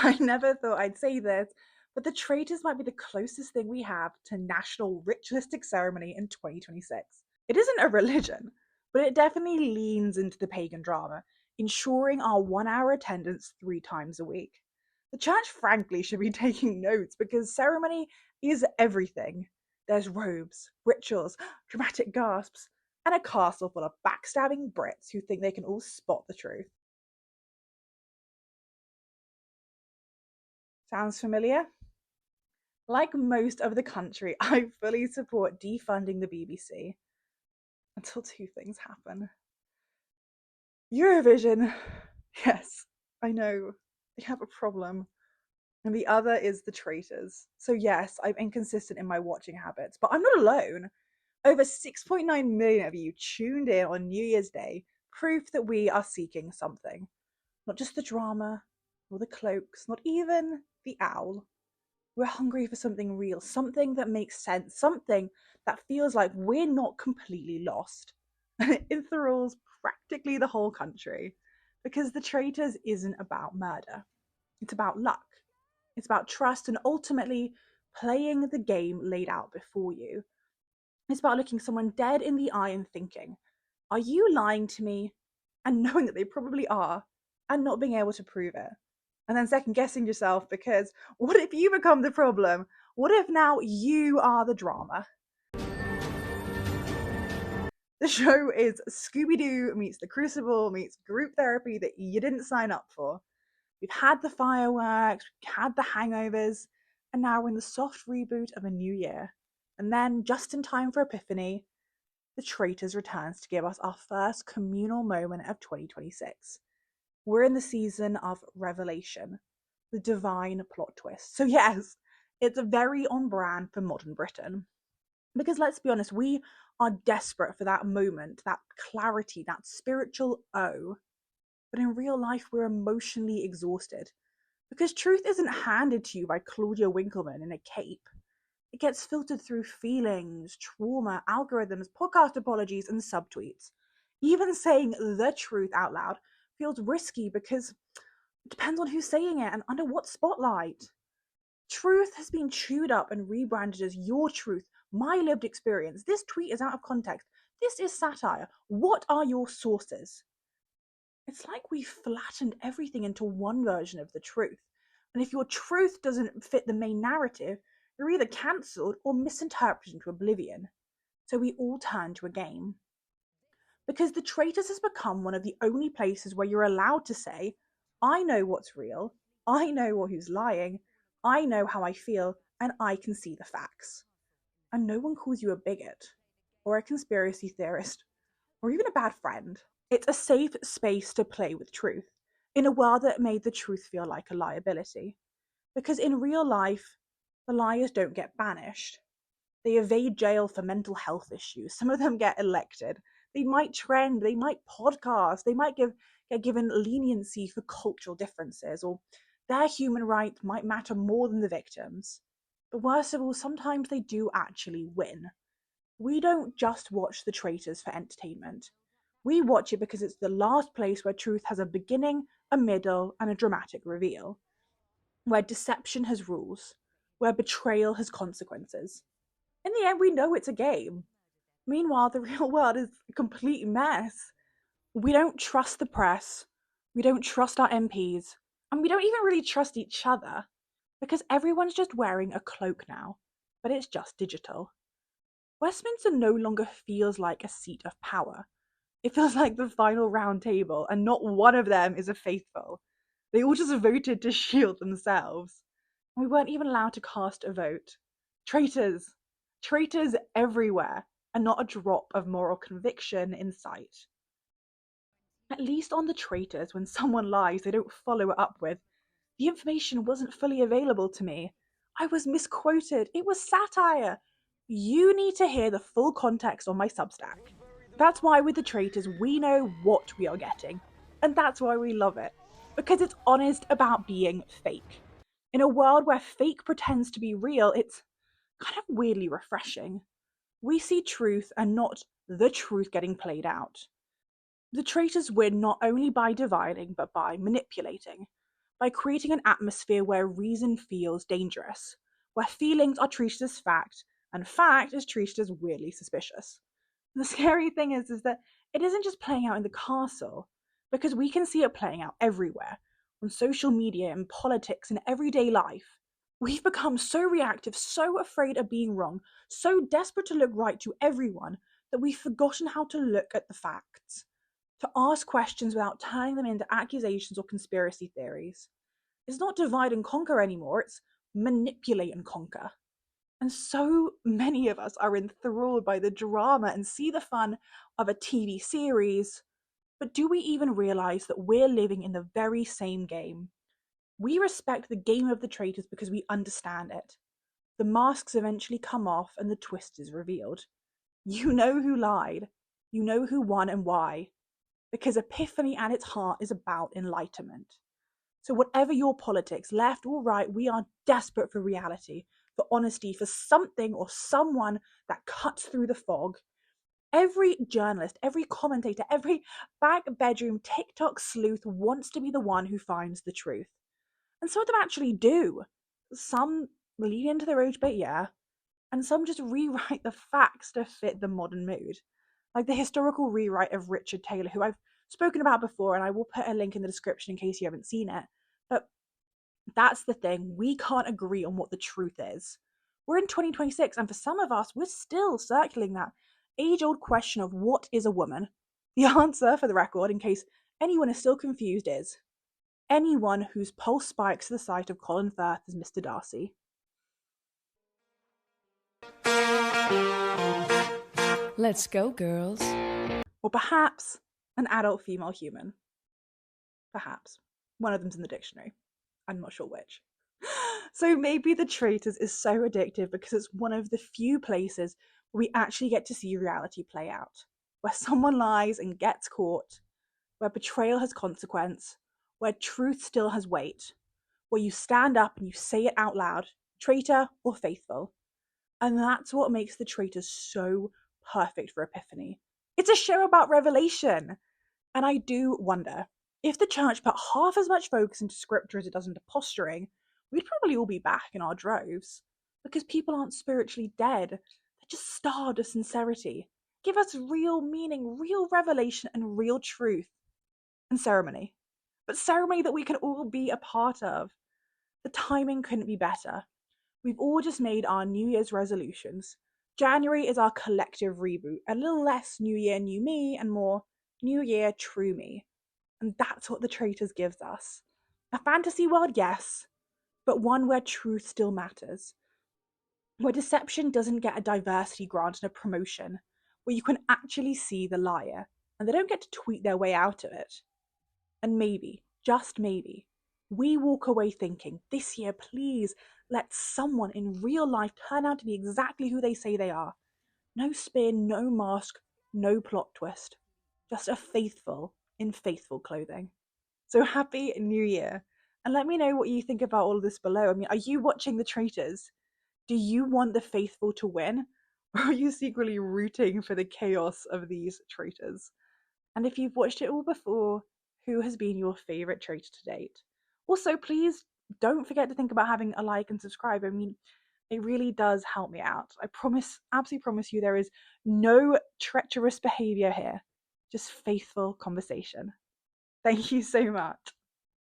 I never thought I'd say this, but the Traitors might be the closest thing we have to national ritualistic ceremony in 2026. It isn't a religion, but it definitely leans into the pagan drama, ensuring our 1 hour attendance 3 times a week. The church, frankly, should be taking notes because ceremony is everything. There's robes, rituals, dramatic gasps, and a castle full of backstabbing Brits who think they can all spot the truth. Sounds familiar? Like most of the country, I fully support defunding the BBC until two things happen. Eurovision, yes, I know, they have a problem. And the other is the Traitors. So, yes, I'm inconsistent in my watching habits, but I'm not alone. Over 6.9 million of you tuned in on New Year's Day, proof that we are seeking something. Not just the drama, or the cloaks, not even the owl. We're hungry for something real, something that makes sense, something that feels like we're not completely lost. And it enthralls practically the whole country. Because the Traitors isn't about murder, it's about luck, it's about trust, and ultimately playing the game laid out before you. It's about looking someone dead in the eye and thinking, are you lying to me? And knowing that they probably are, and not being able to prove it. And then second guessing yourself because what if you become the problem? What if now you are the drama? The show is Scooby Doo meets The Crucible meets group therapy that you didn't sign up for. We've had the fireworks, we've had the hangovers, and now we're in the soft reboot of a new year. And then, just in time for Epiphany, the Traitors returns to give us our first communal moment of 2026. We're in the season of revelation, the divine plot twist. So, yes, it's very on brand for modern Britain. Because let's be honest, we are desperate for that moment, that clarity, that spiritual oh. But in real life, we're emotionally exhausted. Because truth isn't handed to you by Claudia Winkleman in a cape. It gets filtered through feelings, trauma, algorithms, podcast apologies, and subtweets. Even saying the truth out loud feels risky because it depends on who's saying it and under what spotlight. Truth has been chewed up and rebranded as your truth, my lived experience. This tweet is out of context. This is satire. What are your sources? It's like we've flattened everything into one version of the truth. And if your truth doesn't fit the main narrative, you're either cancelled or misinterpreted into oblivion. So we all turn to a game. Because the Traitors has become one of the only places where you're allowed to say, I know what's real, I know who's lying, I know how I feel, and I can see the facts. And no one calls you a bigot, or a conspiracy theorist, or even a bad friend. It's a safe space to play with truth, in a world that made the truth feel like a liability. Because in real life, the liars don't get banished. They evade jail for mental health issues. Some of them get elected. They might trend, they might podcast, they might get given leniency for cultural differences, or their human rights might matter more than the victims. But worst of all, sometimes they do actually win. We don't just watch The Traitors for entertainment. We watch it because it's the last place where truth has a beginning, a middle, and a dramatic reveal. Where deception has rules. Where betrayal has consequences. In the end, we know it's a game. Meanwhile, the real world is a complete mess. We don't trust the press, we don't trust our MPs, and we don't even really trust each other because everyone's just wearing a cloak now, but it's just digital. Westminster no longer feels like a seat of power. It feels like the final round table, and not one of them is a faithful. They all just voted to shield themselves. And we weren't even allowed to cast a vote. Traitors! Traitors everywhere, and not a drop of moral conviction in sight. At least on the Traitors, when someone lies, they don't follow it up with, the information wasn't fully available to me. I was misquoted. It was satire. You need to hear the full context on my Substack. That's why with the Traitors, we know what we are getting. And that's why we love it. Because it's honest about being fake. In a world where fake pretends to be real, it's kind of weirdly refreshing. We see truth and not the truth getting played out. The Traitors win not only by dividing, but by manipulating. by creating an atmosphere where reason feels dangerous, where feelings are treated as fact, and fact is treated as weirdly suspicious. The scary thing is that it isn't just playing out in the castle, because we can see it playing out everywhere, on social media, in politics, in everyday life. We've become so reactive, so afraid of being wrong, so desperate to look right to everyone that we've forgotten how to look at the facts, to ask questions without turning them into accusations or conspiracy theories. It's not divide and conquer anymore, it's manipulate and conquer. And so many of us are enthralled by the drama and see the fun of a TV series, but do we even realize that we're living in the very same game? We respect the game of the traitors because we understand it. The masks eventually come off and the twist is revealed. You know who lied. You know who won and why. Because Epiphany at its heart is about enlightenment. So whatever your politics, left or right, we are desperate for reality, for honesty, for something or someone that cuts through the fog. Every journalist, every commentator, every back bedroom TikTok sleuth wants to be the one who finds the truth. And some of them actually do. Some lean into the rage bait, yeah, and some just rewrite the facts to fit the modern mood. Like the historical rewrite of Richard Taylor, who I've spoken about before, and I will put a link in the description in case you haven't seen it. But that's the thing, we can't agree on what the truth is. We're in 2026, and for some of us, we're still circling that age-old question of what is a woman? The answer, for the record, in case anyone is still confused, is anyone whose pulse spikes to the sight of Colin Firth as Mr. Darcy. Let's go, girls. Or perhaps an adult female human. Perhaps. One of them's in the dictionary. I'm not sure which. So maybe The Traitors is so addictive because it's one of the few places where we actually get to see reality play out. Where someone lies and gets caught. Where betrayal has consequence. Where truth still has weight. Where you stand up and you say it out loud. Traitor or faithful. And that's what makes The Traitors so perfect for Epiphany. It's a show about revelation. And I do wonder, if the church put half as much focus into scripture as it does into posturing, we'd probably all be back in our droves. Because people aren't spiritually dead, they're just starved of sincerity. Give us real meaning, real revelation, and real truth. And ceremony. But ceremony that we can all be a part of. The timing couldn't be better. We've all just made our New Year's resolutions. January is our collective reboot. A little less New Year, New Me, and more New Year, True Me. And that's what The Traitors gives us. A fantasy world, yes, but one where truth still matters. Where deception doesn't get a diversity grant and a promotion. Where you can actually see the liar, and they don't get to tweet their way out of it. And maybe, just maybe, we walk away thinking, this year, please let someone in real life turn out to be exactly who they say they are. No spin, no mask, no plot twist. Just a faithful in faithful clothing. So happy New Year. And let me know what you think about all of this below. I mean, are you watching The Traitors? Do you want the faithful to win? Or are you secretly rooting for the chaos of these traitors? And if you've watched it all before, who has been your favourite traitor to date? Also, please don't forget to think about having a like and subscribe. I mean, it really does help me out. I promise, absolutely promise you, there is no treacherous behaviour here, just faithful conversation. Thank you so much.